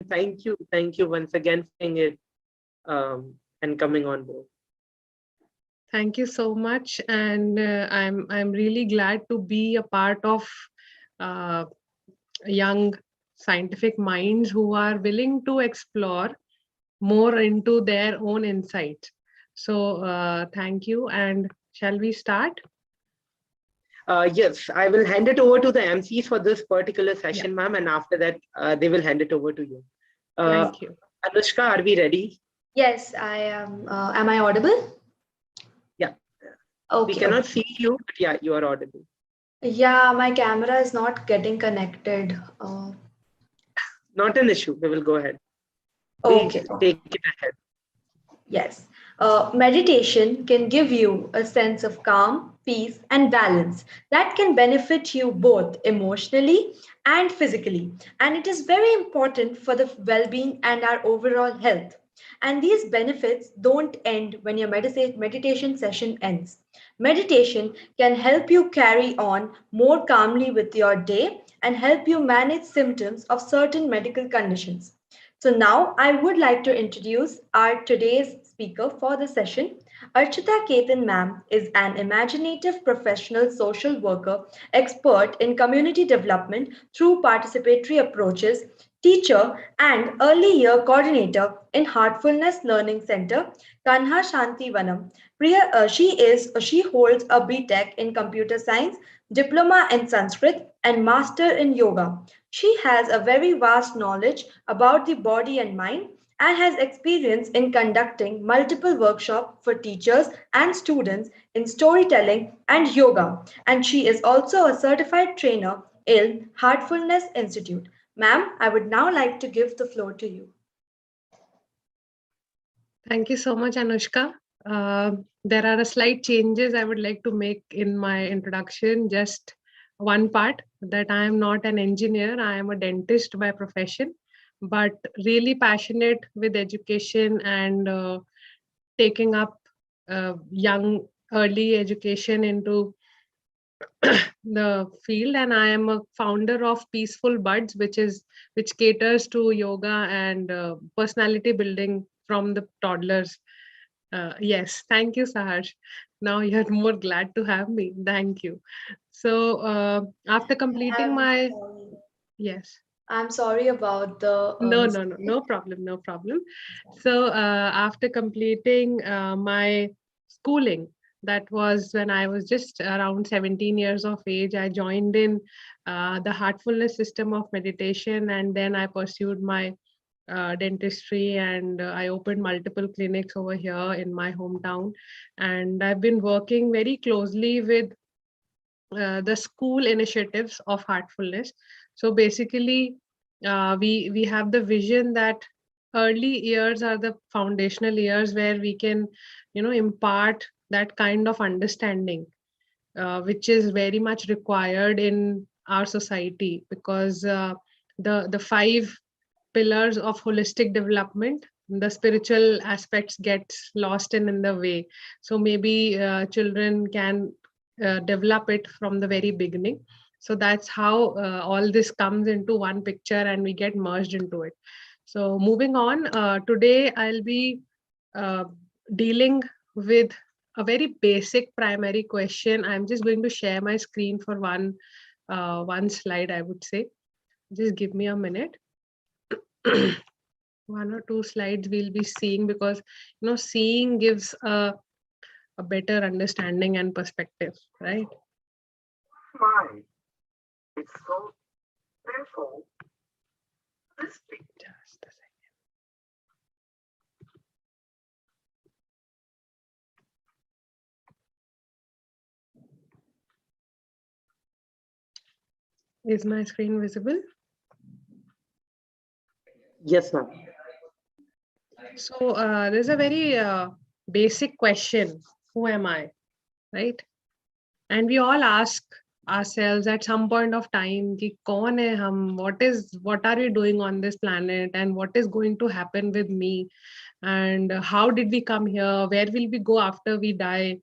Thank you once again for doing it and coming on board. Thank you so much, and I'm really glad to be a part of young scientific minds who are willing to explore more into their own insights. So thank you, and shall we start? Yes, I will hand it over to the MCs for this particular session, ma'am, and after that, they will hand it over to you. Thank you. Anushka, are we ready? Yes, I am. Am I audible? Yeah. Okay. We cannot see you, but yeah, you are audible. Yeah, my camera is not getting connected. Not an issue. We will go ahead. Okay. Please take it ahead. Yes. Meditation can give you a sense of calm, peace, and balance that can benefit you both emotionally and physically. And it is very important for the well being and our overall health. And these benefits don't end when your meditation session ends. Meditation can help you carry on more calmly with your day and help you manage symptoms of certain medical conditions. So now I would like to introduce our today's speaker for the session. Archita Khetan ma'am is an imaginative professional social worker, expert in community development through participatory approaches, teacher and early year coordinator in Heartfulness Learning Center, Kanha Shanti Vanam. She holds a BTech in computer science, diploma in Sanskrit, and master in yoga. She has a very vast knowledge about the body and mind and has experience in conducting multiple workshops for teachers and students in storytelling and yoga. And she is also a certified trainer in Heartfulness Institute. Ma'am, I would now like to give the floor to you. Thank you so much, Anushka. There are slight changes I would like to make in my introduction. Just one part, that I am not an engineer, I am a dentist by profession, but really passionate with education and taking up young early education into the field. And I am a founder of Peaceful Buds, which caters to yoga and personality building from the toddlers. Yes, thank you, Saharsh. Now you're more glad to have me. Thank you. So after completing my yes. I'm sorry about the No problem, no problem. So after completing my schooling, that was when I was just around 17 years of age, I joined in the Heartfulness system of meditation, and then I pursued my dentistry, and I opened multiple clinics over here in my hometown. And I've been working very closely with the school initiatives of Heartfulness. So basically, we have the vision that early years are the foundational years where we can, impart that kind of understanding, which is very much required in our society, because the five pillars of holistic development, the spiritual aspects gets lost in the way. So maybe children can develop it from the very beginning. So that's how all this comes into one picture and we get merged into it. So moving on, today I'll be dealing with a very basic primary question. I'm just going to share my screen for one slide, I would say. Just give me a minute. One or two slides we'll be seeing, because seeing gives a better understanding and perspective, right? Why? It's so painful. Just a second. Is my screen visible? Yes, ma'am. So there's a very basic question: who am I, right? And we all ask ourselves at some point of time, ki kaun hai hum, what are we doing on this planet, and what is going to happen with me, and how did we come here, where will we go after we die?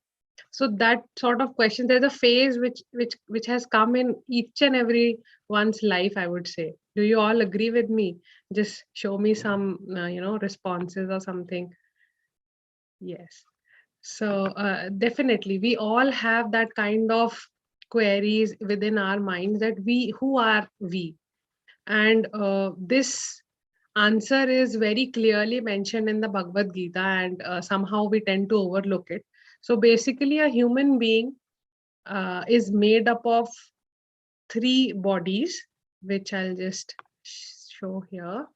So that sort of question, there's a phase which has come in each and every one's life, I would say. Do you all agree with me? Just show me some responses or something. Yes. So definitely, we all have that kind of queries within our minds, that who are we? And this answer is very clearly mentioned in the Bhagavad Gita, and somehow we tend to overlook it. So basically, a human being is made up of 3 bodies, which I'll just show here.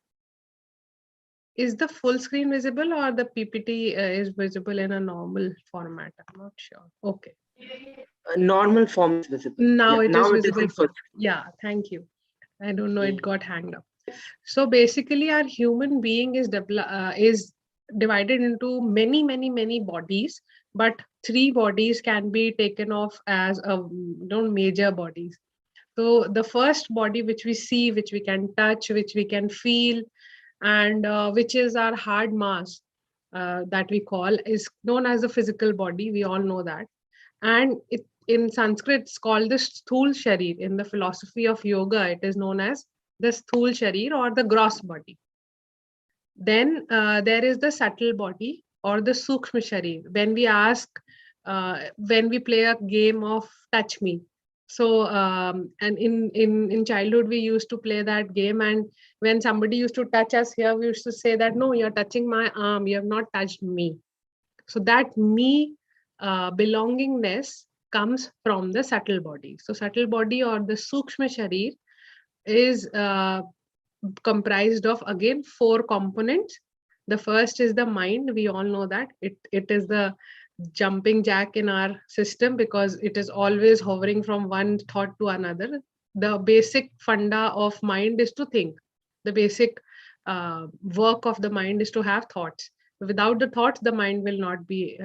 Is the full screen visible, or the PPT is visible in a normal format? I'm not sure. Okay. Normal form is visible. Now it is now visible. it is in full. Yeah, thank you. I don't know, it got hanged up. So basically, our human being is divided into many bodies, but 3 bodies can be taken off as major bodies. So the first body which we see, which we can touch, which we can feel, and which is our hard mass, that we call, is known as the physical body. We all know that. And in Sanskrit, it's called the Sthul Sharir. In the philosophy of yoga, it is known as the Sthul Sharir, or the gross body. Then there is the subtle body, or the Sukshma Sharir. When we play a game of touch me. So and in childhood, we used to play that game, and when somebody used to touch us here, we used to say that, no, you're touching my arm, you have not touched me. So that me belongingness comes from the subtle body. So subtle body, or the Sukshma Sharir, is comprised of, again, 4 components. The first is the mind. We all know that it is the jumping jack in our system, because it is always hovering from one thought to another. The basic funda of mind is to think. The basic work of the mind is to have thoughts. Without the thoughts, the mind will not be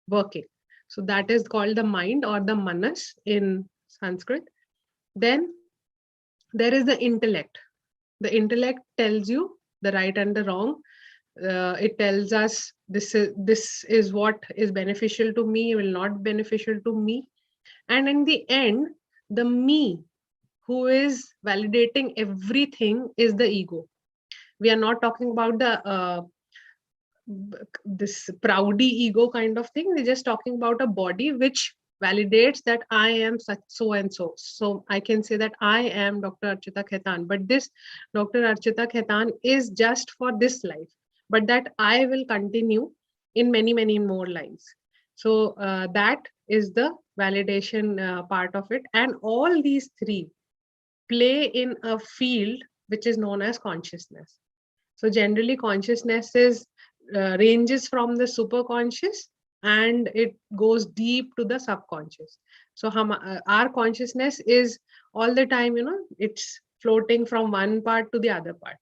working. So that is called the mind, or the manas in Sanskrit. Then there is the intellect. The intellect tells you the right and the wrong. It tells us this is what is beneficial to me, will not be beneficial to me. And in the end, the me, who is validating everything, is the ego. We are not talking about this proudy ego kind of thing. We're just talking about a body which validates that I am such so and so. So I can say that I am Dr. Archita Khetan, but this Dr. Archita Khetan is just for this life, but that I will continue in many more lives. So that is the validation part of it. And all these 3 play in a field which is known as consciousness. So generally, consciousness ranges from the superconscious, and it goes deep to the subconscious. So our consciousness is all the time, it's floating from one part to the other part.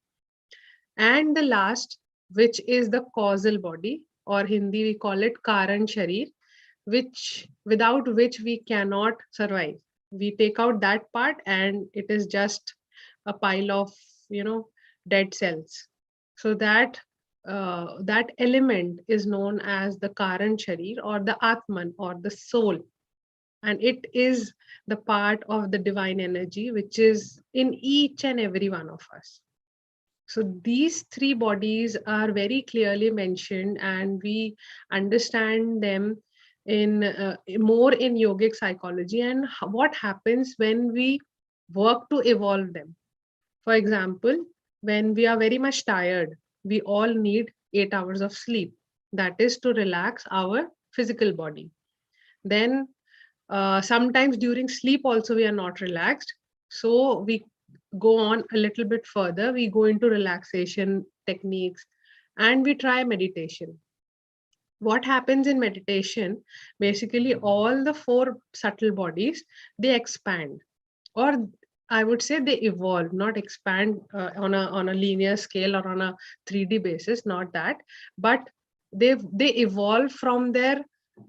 And the last, which is the causal body, or Hindi we call it Karan Sharir, without which we cannot survive. We take out that part, and it is just a pile of dead cells. So that element is known as the Karan Sharir, or the Atman, or the soul. And it is the part of the divine energy which is in each and every one of us. So these 3 bodies are very clearly mentioned, and we understand them in more in yogic psychology, and what happens when we work to evolve them. For example, when we are very much tired, we all need 8 hours of sleep. That is to relax our physical body. Then sometimes during sleep also we are not relaxed. So we go on a little bit further. We go into relaxation techniques, and we try meditation. What happens in meditation? Basically, all the 4 subtle bodies, they expand, or I would say they evolve, not expand on a linear scale or on a 3D basis, not that, but they evolve from their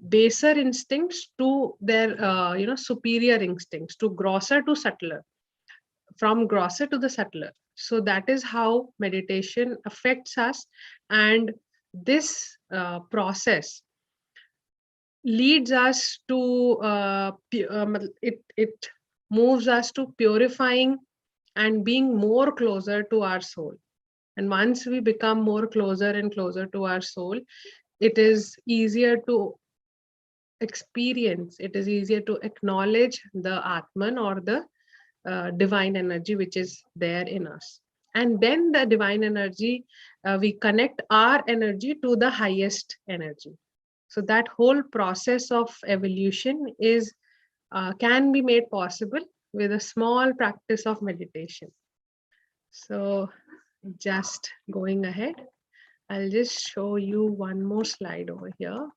baser instincts to their superior instincts, to grosser to subtler, from grosser to the subtler. So that is how meditation affects us. And this process leads us to it moves us to purifying and being more closer to our soul. And once we become more closer and closer to our soul, it is easier to experience, it is easier to acknowledge the Atman, or the divine energy which is there in us. And then the divine energy, we connect our energy to the highest energy. So that whole process of evolution is can be made possible with a small practice of meditation. So just going ahead, I'll just show you one more slide over here.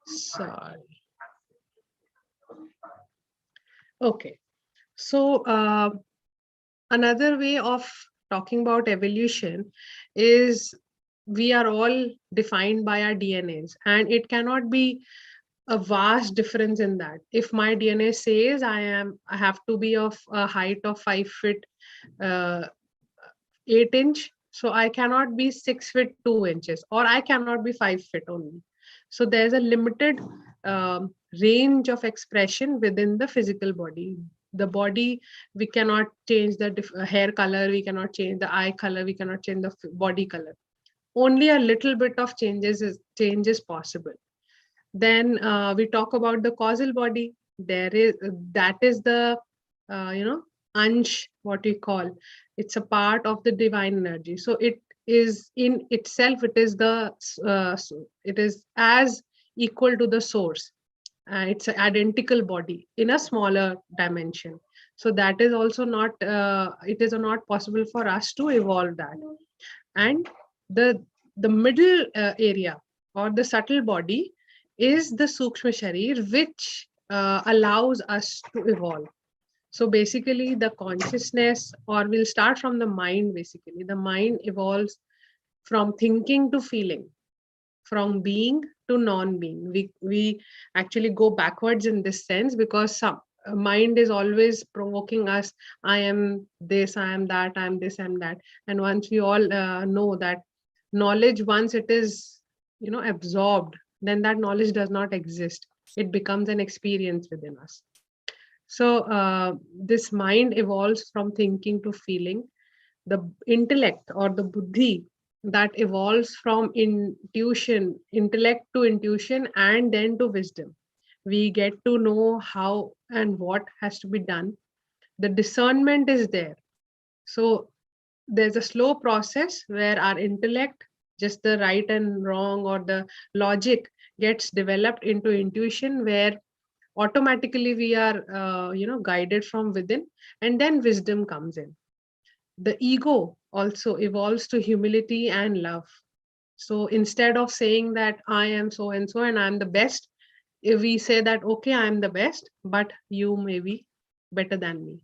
Sorry. Okay. So another way of talking about evolution is we are all defined by our DNAs, and it cannot be a vast difference in that. If my DNA says I have to be of a height of 5 feet 8 inch, so I cannot be 6 feet 2 inches, or I cannot be 5 feet only. So there's a limited range of expression within the physical body. The body, we cannot change the hair color, we cannot change the eye color, we cannot change the body color. Only a little bit of change is possible. Then we talk about the causal body. There is that is the ansh, what we call. It's a part of the divine energy. So it is in itself. It is it is as equal to the source. It's an identical body in a smaller dimension. So that is also not. It is not possible for us to evolve that. And the middle area, or the subtle body, is the Sukshma Sharir, which allows us to evolve. So basically the consciousness, or we'll start from the mind. Basically the mind evolves from thinking to feeling, from being to non-being. We actually go backwards in this sense, because some mind is always provoking us. I am this, I am that, I am this, I am that. And once we all know that knowledge, once it is absorbed, then that knowledge does not exist. It becomes an experience within us. So this mind evolves from thinking to feeling. The intellect, or the buddhi, that evolves from intellect to intuition, and then to wisdom. We get to know how and what has to be done. The discernment is there. So there's a slow process where our intellect, just the right and wrong, or the logic, gets developed into intuition, where automatically we are guided from within, and then wisdom comes in. The ego also evolves to humility and love. So instead of saying that I am so and so and I'm the best, if we say that, okay, I'm the best, but you may be better than me.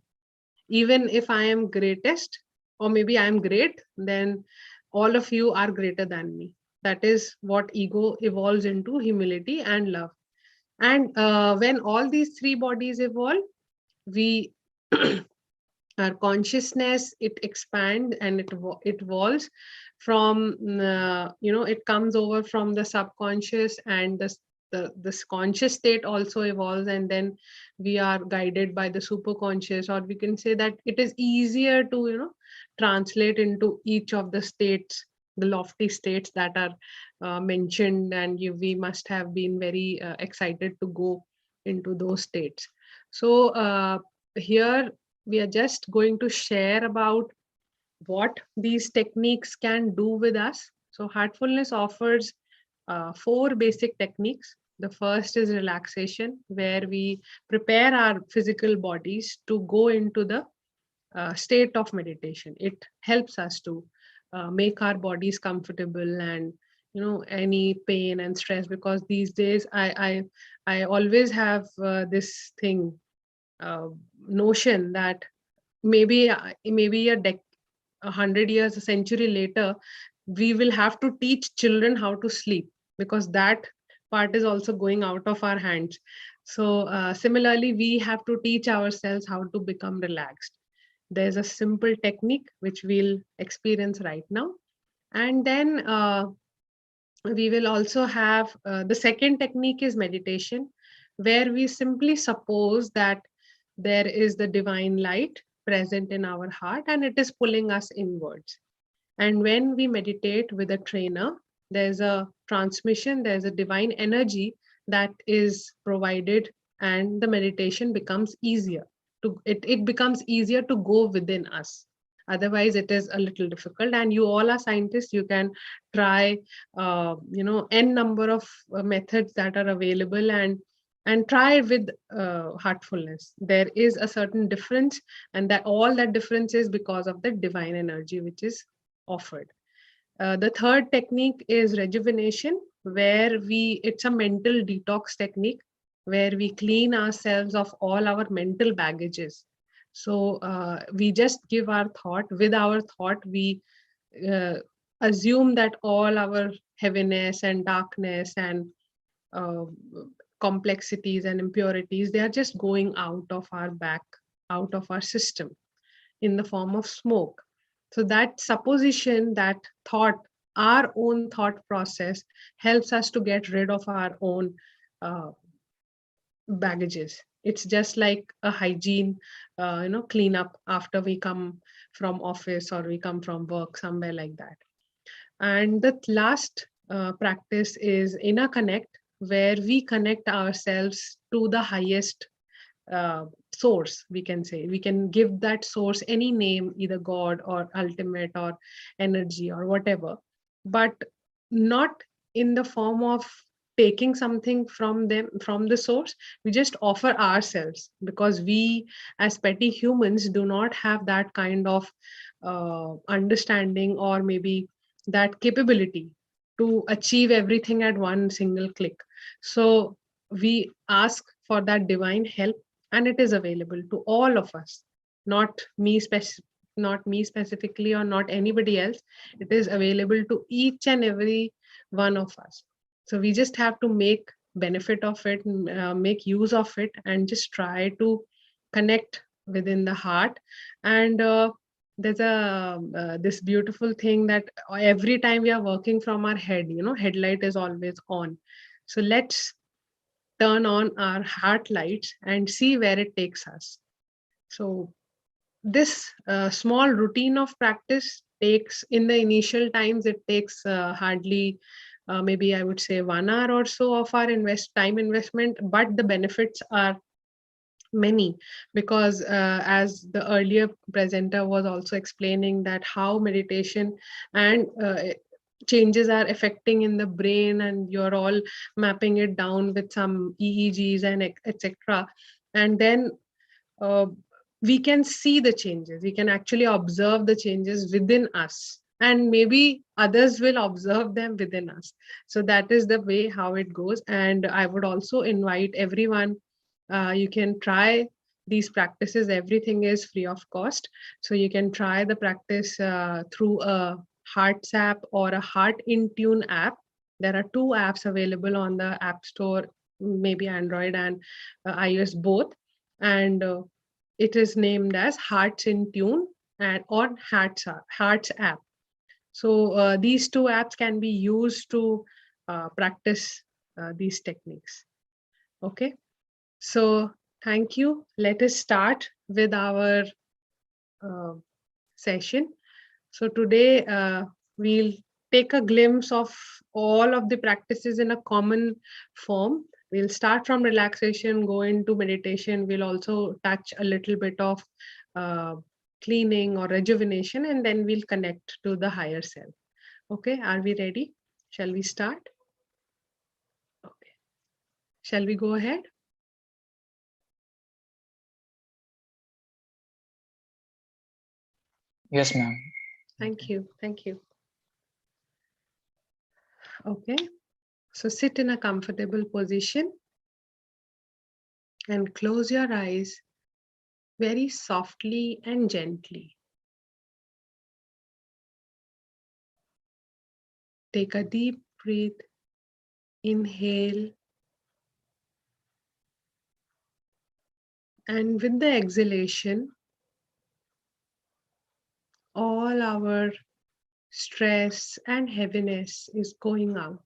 Even if I am greatest, or maybe I am great, then all of you are greater than me. That is what ego evolves into, humility and love. And when all these three bodies evolve, we our consciousness, it expands, and it evolves from it comes over from the subconscious, and this conscious state also evolves, and then we are guided by the superconscious, or we can say that it is easier to translate into each of the states, the lofty states that are mentioned, and we must have been very excited to go into those states. So here we are just going to share about what these techniques can do with us. So heartfulness offers 4 basic techniques. The first is relaxation, where we prepare our physical bodies to go into the state of meditation. It helps us to make our bodies comfortable, and any pain and stress, because these days I always have this thing, notion that maybe a 100 years, a century later, we will have to teach children how to sleep, because that part is also going out of our hands. So similarly, we have to teach ourselves how to become relaxed. There's a simple technique which we'll experience right now, and then we will also have the second technique is meditation, where we simply suppose that there is the divine light present in our heart and it is pulling us inwards. And when we meditate with a trainer, there's a transmission, there's a divine energy that is provided, and the meditation becomes easier. It becomes easier to go within us. Otherwise, it is a little difficult. And you all are scientists. You can try, n number of methods that are available, and try with heartfulness. There is a certain difference, and that all that difference is because of the divine energy which is offered. The third technique is rejuvenation, where it's a mental detox technique, where we clean ourselves of all our mental baggages. So we just give our thought. With our thought, we uh, assume that all our heaviness and darkness and uh, complexities and impurities, they are just going out of our back, out of our system in the form of smoke. So that supposition, that thought, our own thought process helps us to get rid of our own uh, baggages. It's just like a hygiene, cleanup after we come from office or we come from work, somewhere like that. And the last practice is inner connect, where we connect ourselves to the highest uh, source. We can say, we can give that source any name, either God or ultimate or energy or whatever, but not in the form of taking something from them, from the source. We just offer ourselves, because we as petty humans do not have that kind of understanding, or maybe that capability to achieve everything at one single click. So we ask for that divine help, and it is available to all of us, not not me specifically, or not anybody else. It is available to each and every one of us. So we just have to make benefit of it, make use of it, and just try to connect within the heart. And there's a this beautiful thing that every time we are working from our head, headlight is always on. So let's turn on our heart lights and see where it takes us. So this small routine of practice takes, in the initial times, it takes hardly maybe I would say 1 hour or so of our time investment, but the benefits are many, because as the earlier presenter was also explaining, that how meditation and changes are affecting in the brain, and you're all mapping it down with some EEGs and etc. And then uh, we can see the changes, we can actually observe the changes within us, and maybe others will observe them within us. So that is the way how it goes. And I would also invite everyone, you can try these practices. Everything is free of cost, so you can try the practice through a Hearts app or a Heart in Tune app. There are two apps available on the App Store, maybe Android and iOS both. And it is named as Hearts in Tune and or Hearts app. So these two apps can be used to practice these techniques. Okay, so thank you. Let us start with our uh, session. So today we'll take a glimpse of all of the practices in a common form. We'll start from relaxation, go into meditation. We'll also touch a little bit of uh, cleaning or rejuvenation, and then we'll connect to the higher self. Okay, are we ready? Shall we start? Okay. Shall we go ahead? Yes, ma'am. Thank you. Thank you. Okay. So sit in a comfortable position and close your eyes very softly and gently. Take a deep breath. Inhale. And with the exhalation, all our stress and heaviness is going out.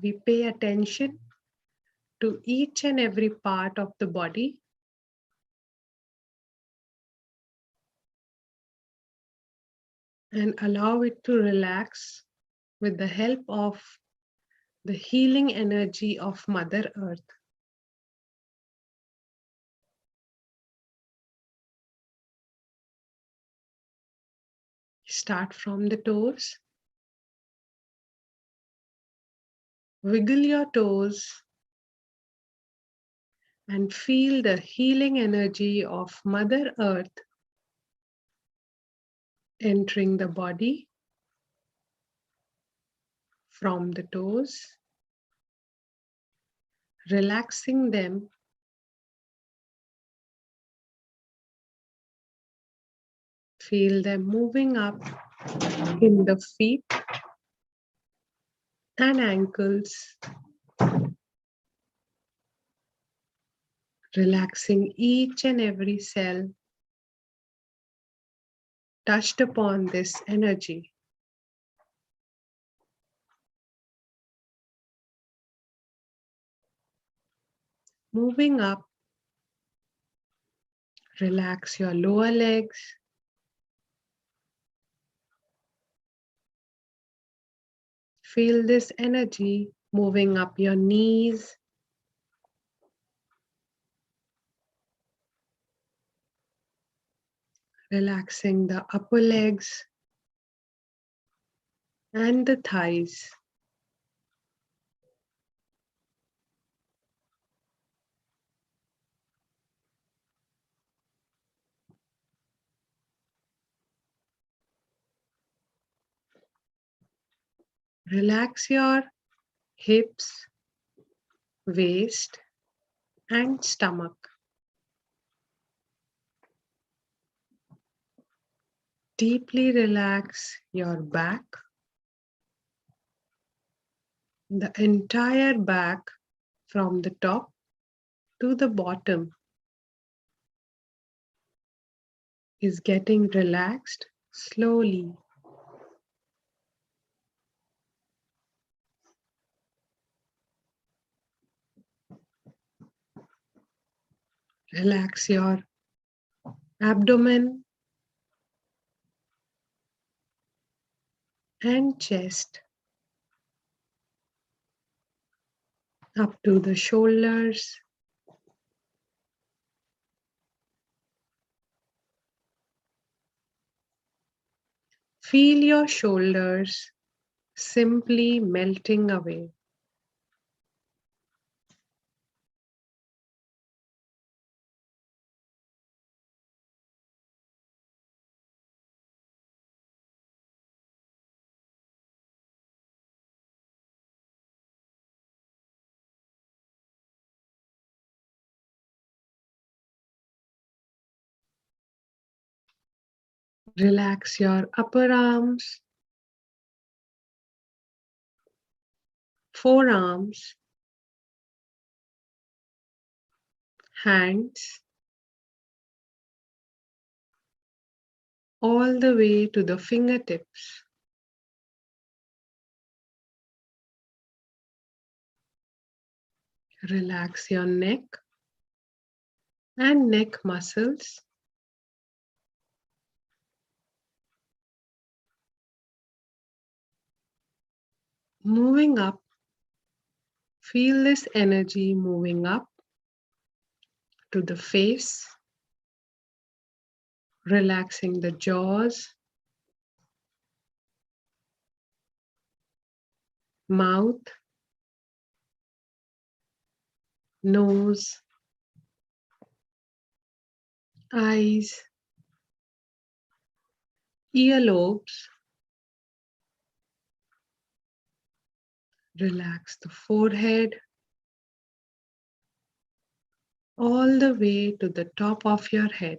We pay attention to each and every part of the body and allow it to relax with the help of the healing energy of Mother Earth. Start from the toes. Wiggle your toes and feel the healing energy of Mother Earth entering the body from the toes, relaxing them. Feel them moving up in the feet and ankles, relaxing each and every cell touched upon this energy. Moving up, relax your lower legs. Feel this energy moving up your knees, relaxing the upper legs and the thighs. Relax your hips, waist, and stomach. Deeply relax your back, the entire back from the top to the bottom is getting relaxed slowly. Relax your abdomen and chest up to the shoulders. Feel your shoulders simply melting away. Relax your upper arms, forearms, hands, all the way to the fingertips. Relax your neck and neck muscles. Moving up, feel this energy moving up to the face, relaxing the jaws, mouth, nose, eyes, earlobes. Relax the forehead all the way to the top of your head.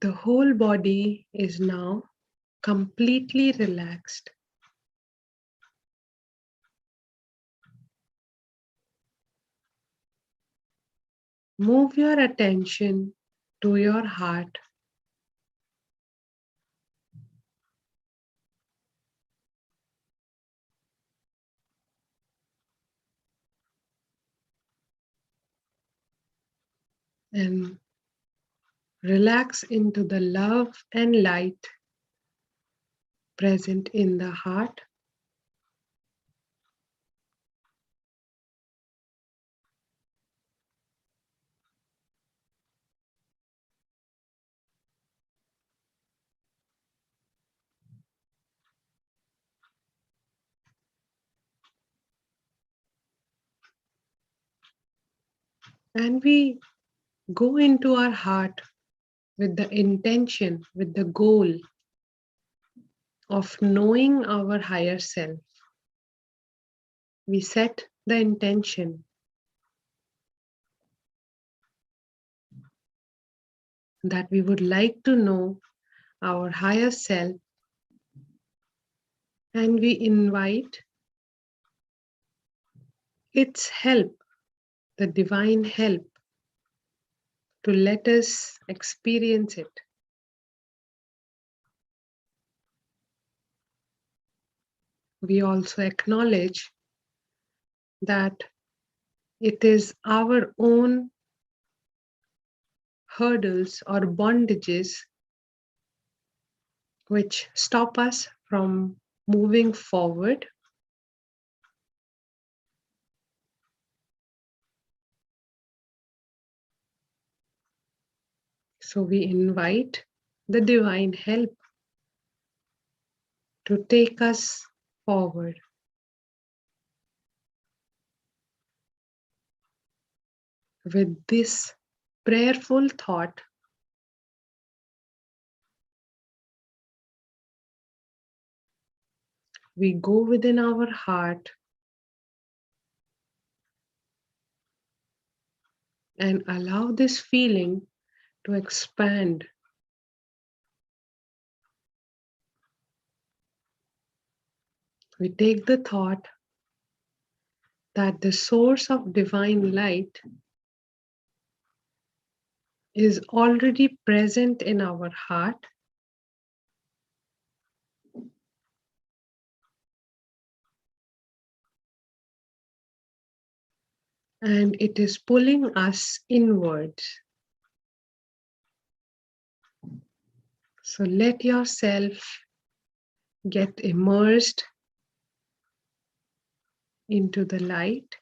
The whole body is now completely relaxed. Move your attention to your heart. And relax into the love and light present in the heart. And we go into our heart with the intention, with the goal of knowing our higher self. We set the intention that we would like to know our higher self, and we invite its help, the divine help, to let us experience it. We also acknowledge that it is our own hurdles or bondages which stop us from moving forward. So we invite the divine help to take us forward. With this prayerful thought, we go within our heart and allow this feeling to expand. We take the thought that the source of divine light is already present in our heart, and it is pulling us inwards. So let yourself get immersed into the light.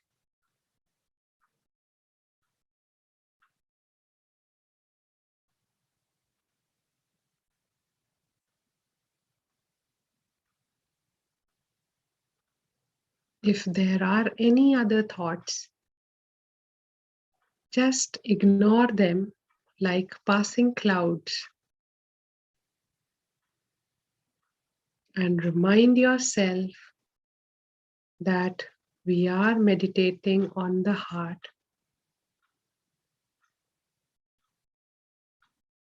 If there are any other thoughts, just ignore them like passing clouds and remind yourself that we are meditating on the heart,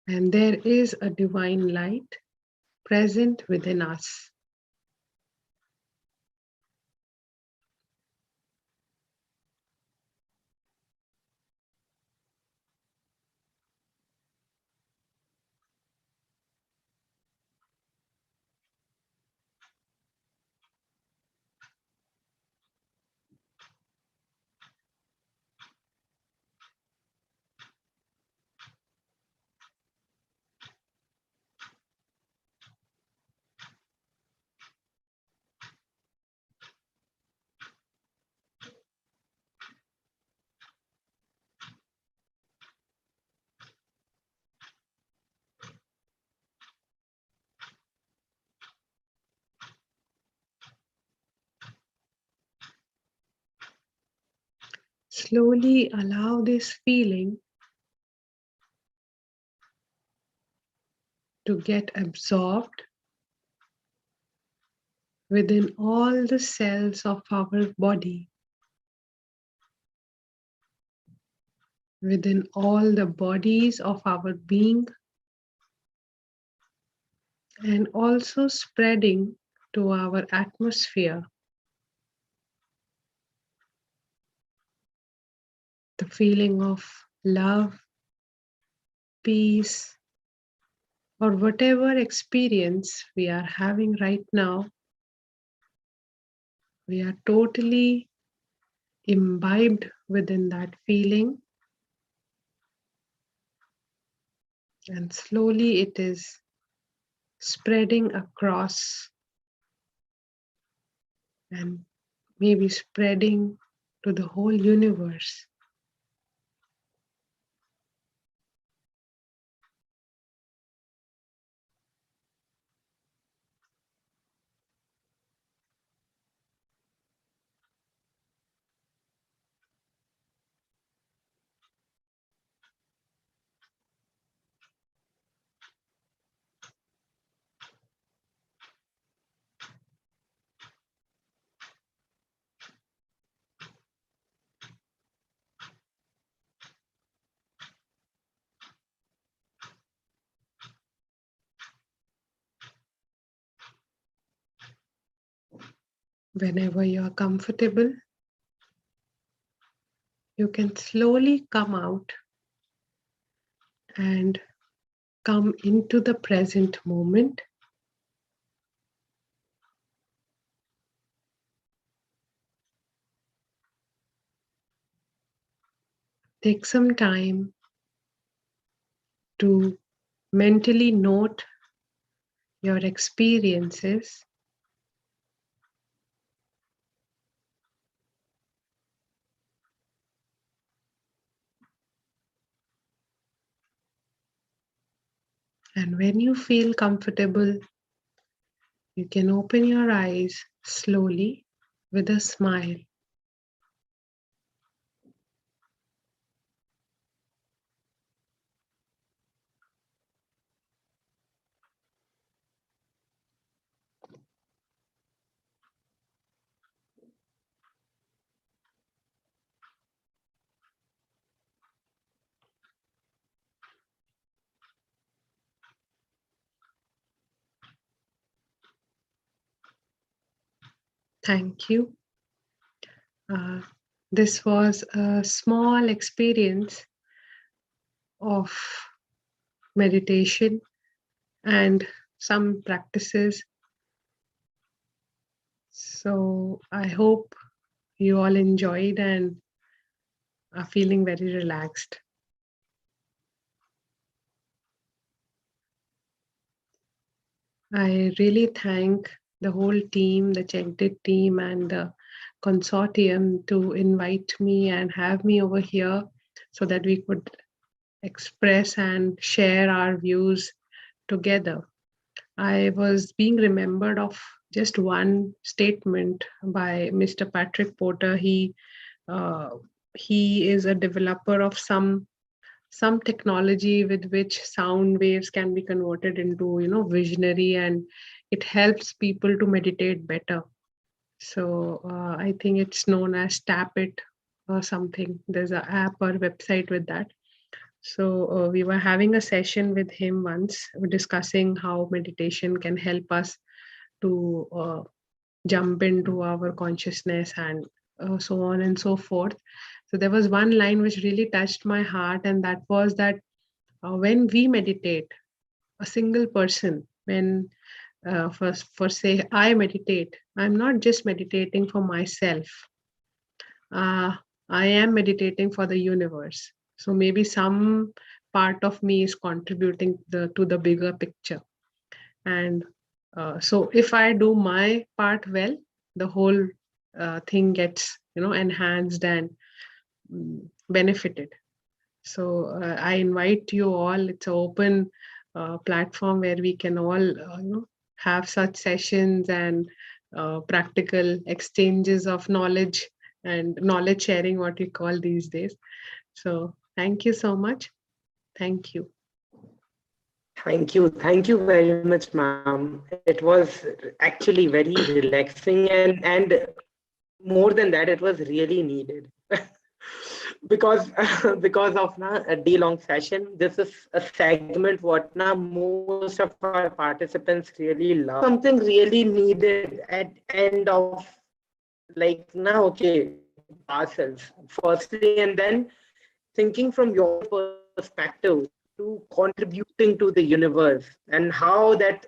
and there is a divine light present within us. Slowly allow this feeling to get absorbed within all the cells of our body, within all the bodies of our being, and also spreading to our atmosphere the feeling of love, peace, or whatever experience we are having right now. We are totally imbibed within that feeling, and slowly it is spreading across and maybe spreading to the whole universe. Whenever you are comfortable, you can slowly come out and come into the present moment. Take some time to mentally note your experiences. And when you feel comfortable, you can open your eyes slowly with a smile. Thank you. This was a small experience of meditation and some practices. So I hope you all enjoyed and are feeling very relaxed. I really thank the whole team, the Chelted team and the consortium to invite me and have me over here so that we could express and share our views together. I was being remembered of just one statement by Mr. Patrick Porter. He is a developer of some technology with which sound waves can be converted into visionary, and it helps people to meditate better. So I think it's known as Tap It or something. There's an app or website with that. So we were having a session with him once, discussing how meditation can help us to jump into our consciousness and so on and so forth. So there was one line which really touched my heart, and that was that when we meditate, a single person, when for say I meditate, I'm not just meditating for myself. I am meditating for the universe. So maybe some part of me is contributing to the bigger picture. And so if I do my part well, the whole thing gets enhanced and benefited. So I invite you all. It's an open platform where we can all have such sessions and practical exchanges of knowledge and knowledge sharing, what we call these days. So thank you so much. Thank you. Thank you. Thank you very much, ma'am. It was actually very relaxing, and more than that, it was really needed. because because of a day-long session, this is a segment what most of our participants really love. Something really needed at end of okay, ourselves firstly, and then thinking from your perspective to contributing to the universe, and how that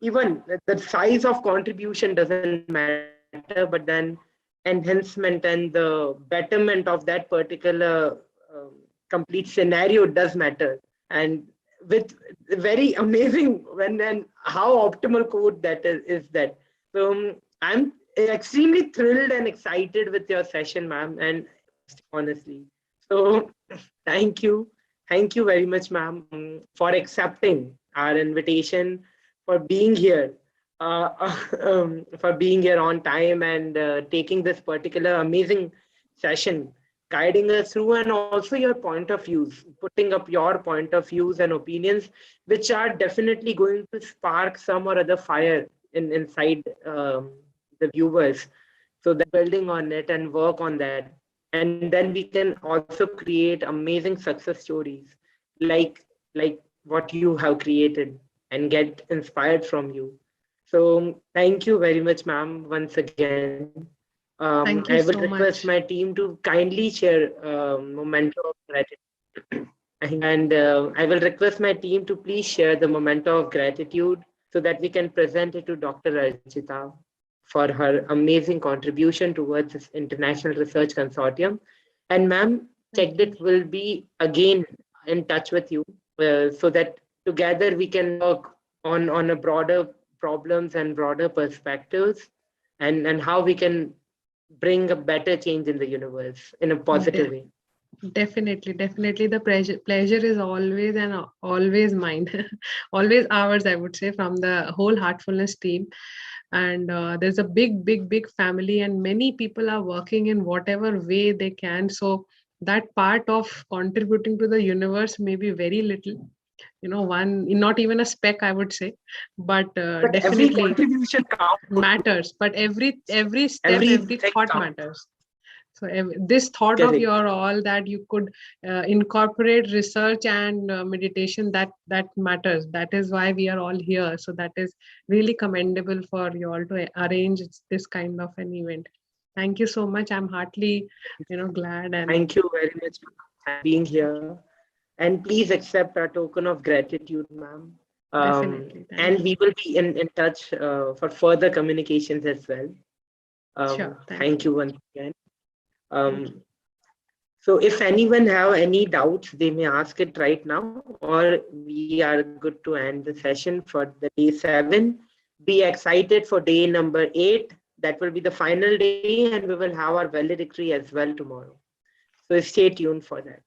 even the size of contribution doesn't matter, but then enhancement and the betterment of that particular complete scenario does matter. And with very amazing when and how optimal code that is that. So I'm extremely thrilled and excited with your session, ma'am, and honestly. So thank you very much, ma'am, for accepting our invitation, for being here, for being here on time and taking this particular amazing session, guiding us through, and also your point of views, putting up your point of views and opinions, which are definitely going to spark some or other fire inside the viewers. So they're building on it and work on that. And then we can also create amazing success stories like what you have created and get inspired from you. So thank you very much, ma'am, once again. Thank I you will so request much. my team to kindly share memento of gratitude. And I will request my team to please share the memento of gratitude so that we can present it to Dr. Archita for her amazing contribution towards this international research consortium. And ma'am, Thank checked you. it will be again in touch with you so that together we can work on a broader problems and broader perspectives, and how we can bring a better change in the universe in a positive De- way. Definitely. The pleasure is always and always mine, always ours, I would say, from the whole Heartfulness team. And there's a big family, and many people are working in whatever way they can. So that part of contributing to the universe may be very little, one, not even a speck, I would say, but But every definitely contribution counts. matters. But every step, every Everything thought counts. matters. So this thought of Correct. your all that you could incorporate research and meditation, that matters. That is why we are all here. So that is really commendable for you all to arrange this kind of an event. Thank you so much. I'm heartily, glad. And Thank you very much for being here. And please accept our token of gratitude, ma'am. definitely, thank And you. we will be in touch for further communications as well. Sure, thank Thank you. you once again. Thank you. So if anyone have any doubts, they may ask it right now, or we are good to end the session for the day 7. Be excited for day number 8. That will be the final day, and we will have our valedictory as well tomorrow. So stay tuned for that.